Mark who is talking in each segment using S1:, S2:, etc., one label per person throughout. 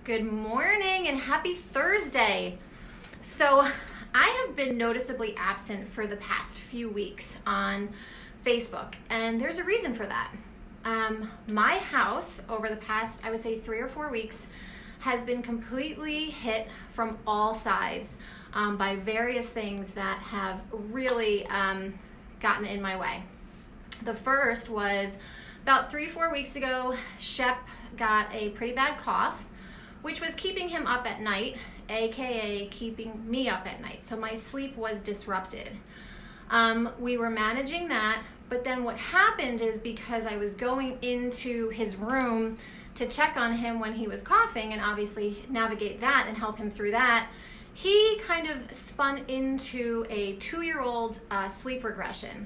S1: Good morning and happy Thursday. So I have been noticeably absent for the past few weeks on Facebook, and there's a reason for that. My house over the past, I would say 3 or 4 weeks, has been completely hit from all sides by various things that have really gotten in my way. The first was about 3-4 weeks ago. Shep got a pretty bad cough, which was keeping him up at night, aka keeping me up at night. So my sleep was disrupted. We were managing that, but then what happened is, because I was going into his room to check on him when he was coughing and obviously navigate that and help him through that, he kind of spun into a 2-year-old sleep regression.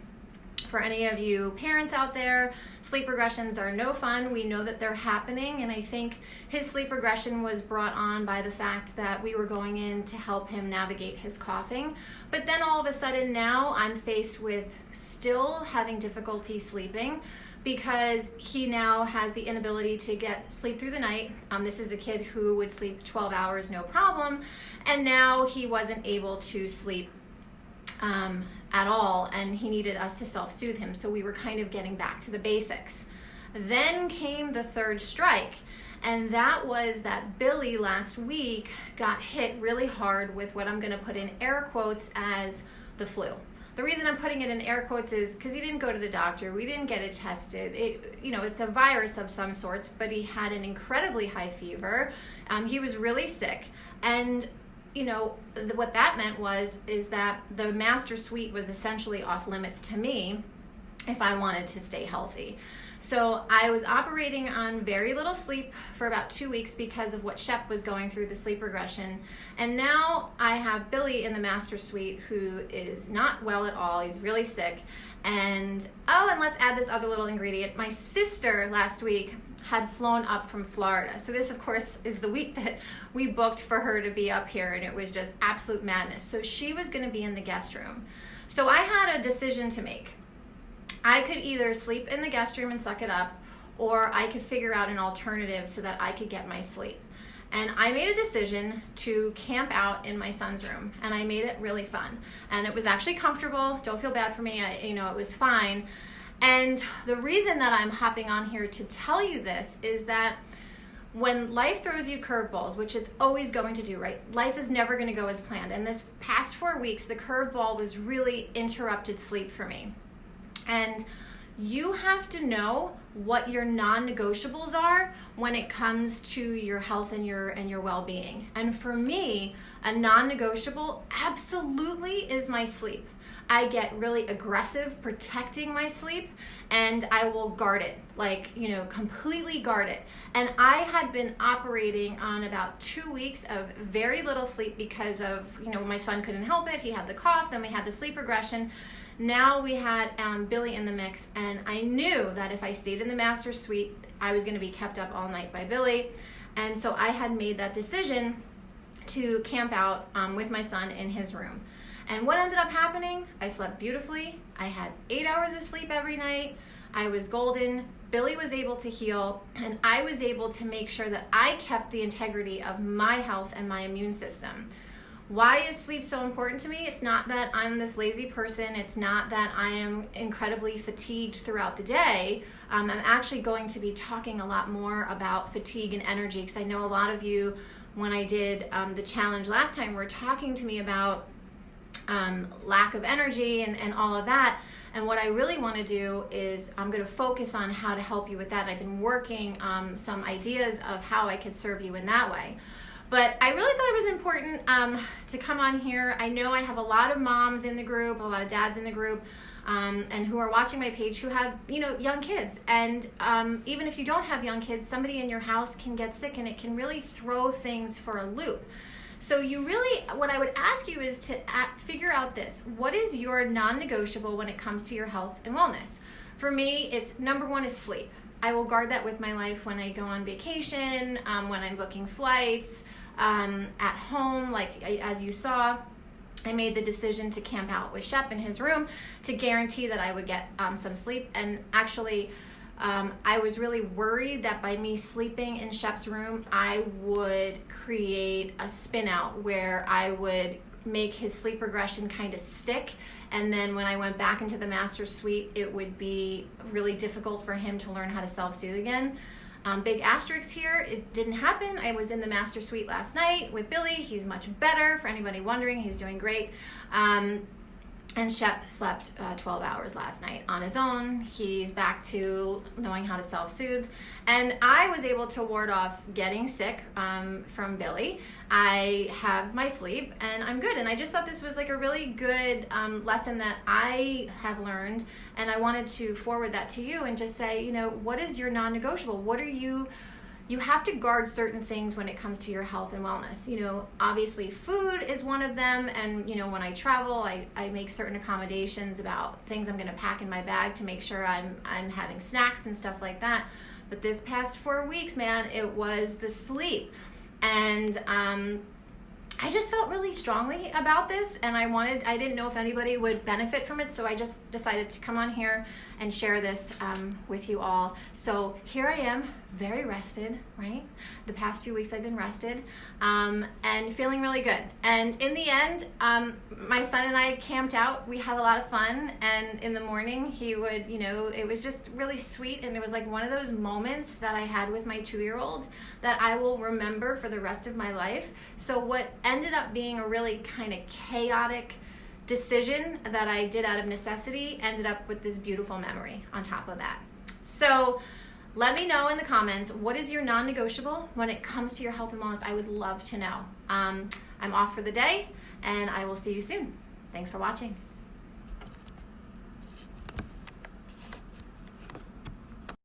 S1: For any of you parents out there, sleep regressions are no fun. We know that they're happening, and I think his sleep regression was brought on by the fact that we were going in to help him navigate his coughing. But then all of a sudden now I'm faced with still having difficulty sleeping because he now has the inability to get sleep through the night. This is a kid who would sleep 12 hours no problem, and now he wasn't able to sleep at all, and he needed us to self-soothe him. So we were kind of getting back to the basics. Then came the third strike, and that was that Billy last week got hit really hard with what I'm going to put in air quotes as the flu. The reason I'm putting it in air quotes is because he didn't go to the doctor. We didn't get it tested. It's a virus of some sorts, but he had an incredibly high fever. He was really sick, and what that meant is that the master suite was essentially off limits to me if I wanted to stay healthy. So I was operating on very little sleep for about 2 weeks because of what Shep was going through, the sleep regression. And now I have Billy in the master suite, who is not well at all. He's really sick. And let's add this other little ingredient. My sister last week had flown up from Florida. So this, of course, is the week that we booked for her to be up here, and it was just absolute madness. So she was going to be in the guest room. So I had a decision to make. I could either sleep in the guest room and suck it up, or I could figure out an alternative so that I could get my sleep. And I made a decision to camp out in my son's room, and I made it really fun. And it was actually comfortable. Don't feel bad for me. It was fine. And the reason that I'm hopping on here to tell you this is that when life throws you curveballs, which it's always going to do, right? Life is never going to go as planned. And this past 4 weeks, the curveball was really interrupted sleep for me. And you have to know what your non-negotiables are when it comes to your health and your well-being. And for me, a non-negotiable absolutely is my sleep. I get really aggressive protecting my sleep, and I will guard it, completely guard it. And I had been operating on about 2 weeks of very little sleep because of, my son couldn't help it. He had the cough, then we had the sleep regression. Now we had Billy in the mix, and I knew that if I stayed in the master suite, I was going to be kept up all night by Billy. And so I had made that decision to camp out with my son in his room. And what ended up happening, I slept beautifully. I had 8 hours of sleep every night. I was golden. Billy was able to heal, and I was able to make sure that I kept the integrity of my health and my immune system. Why is sleep so important to me? It's not that I'm this lazy person. It's not that I am incredibly fatigued throughout the day. I'm actually going to be talking a lot more about fatigue and energy, because I know a lot of you, when I did the challenge last time, were talking to me about lack of energy and all of that. And what I really want to do is I'm going to focus on how to help you with that. I've been working some ideas of how I could serve you in that way. But I really thought it was important to come on here. I know I have a lot of moms in the group, a lot of dads in the group, and who are watching my page who have, young kids. And even if you don't have young kids, somebody in your house can get sick, and it can really throw things for a loop. So what I would ask you is to figure out this. What is your non-negotiable when it comes to your health and wellness? For me, it's number one is sleep. I will guard that with my life when I go on vacation, when I'm booking flights, at home, as you saw. I made the decision to camp out with Shep in his room to guarantee that I would get some sleep. And actually, I was really worried that by me sleeping in Shep's room, I would create a spin out where I would make his sleep regression kind of stick, and then when I went back into the master suite, it would be really difficult for him to learn how to self-soothe again. Big asterisk here, it didn't happen. I was in the master suite last night with Billy. He's much better. For anybody wondering, he's doing great. And Shep slept 12 hours last night on his own. He's back to knowing how to self-soothe. And I was able to ward off getting sick from Billy. I have my sleep and I'm good. And I just thought this was like a really good lesson that I have learned. And I wanted to forward that to you and just say, you know, what is your non-negotiable? What are you have to guard certain things when it comes to your health and wellness. You know, obviously food is one of them, and you know, when I travel, I make certain accommodations about things I'm going to pack in my bag to make sure I'm having snacks and stuff like that. But this past 4 weeks, man, it was the sleep. And I just felt really strongly about this, and I didn't know if anybody would benefit from it, so I just decided to come on here and share this with you all. So here I am, very rested, right? The past few weeks I've been rested and feeling really good. And in the end, my son and I camped out. We had a lot of fun, and in the morning he would, you know, it was just really sweet, and it was like one of those moments that I had with my 2-year-old that I will remember for the rest of my life. So what ended up being a really kind of chaotic decision that I did out of necessity ended up with this beautiful memory on top of that. So let me know in the comments, what is your non-negotiable when it comes to your health and wellness? I would love to know. I'm off for the day, and I will see you soon. Thanks for watching.